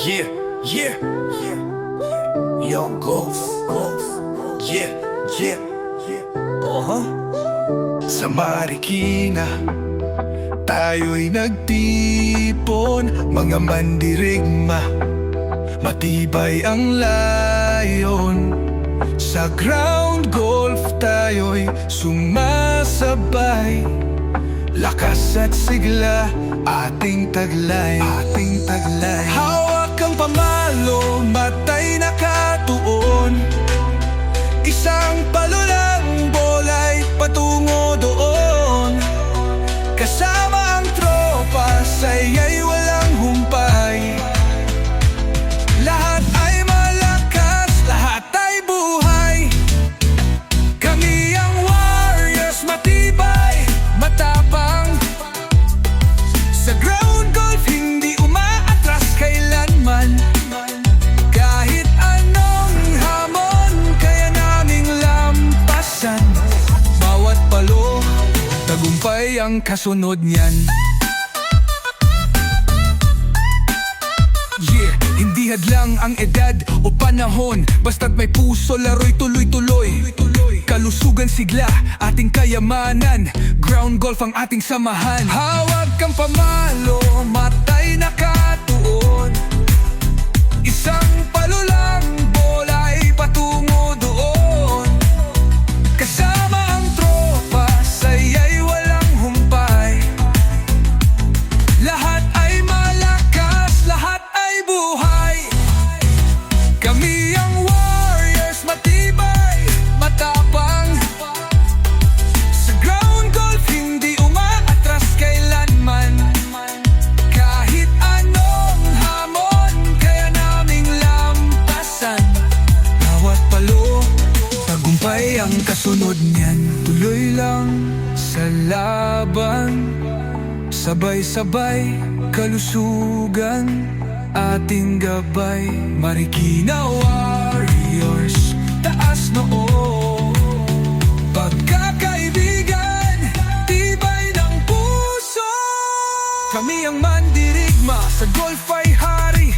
Yeah, yeah, yeah. Young Golf, Golf. Yeah, yeah, yeah. Sa Marikina tayo'y nagtipon, mga mandirigma, matibay ang layon. Sa ground golf tayo'y sumasabay, lakas at sigla, ating taglay, ating taglay. Hawak ang pamalo, matay nakatuon, isang palulang bola'y patungo doon. Kasama ang tropa, saya'y walang humpay. Lahat ay malakas, lahat ay buhay. Kami ang warriors, matibay, matapang. Sa ground golf, hindi umaatras kailanman. Kahit anong hamon, kaya naming lampasan. Bawat palo, tagumpay ang kasunod niyan. Yeah, hindi hadlang ang edad o panahon, basta't may puso, laro'y tuloy-tuloy. Kalusugan, sigla, ating kayamanan, ground golf ang ating samahan. Hawak kang pamalo, matay nakatuon, isang palulang bola'y patungo doon. Kasama ang tropa, saya'y walang humpay. Lahat ay malakas, lahat ay buhay. Kami ang warriors, matibay, matapang. Sa ground golf, hindi umaatras kailanman. Kahit anong hamon, kaya naming lampasan. Bawat palo, tagumpay ang kasunod niyan. Tuloy lang sa laban, sabay-sabay, kalusugan, ating gabay. Marikina Warriors, taas noo. Pagkakaibigan, tibay ng puso. Kami ang mandirigma, sa golf ay hari.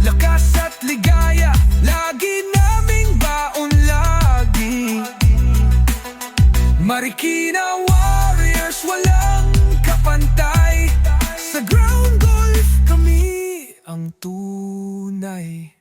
Lakas at ligaya, lagi naming baon lagi. Marikina Warriors, walang kapantay. Sa ground golf, kami ang tunay.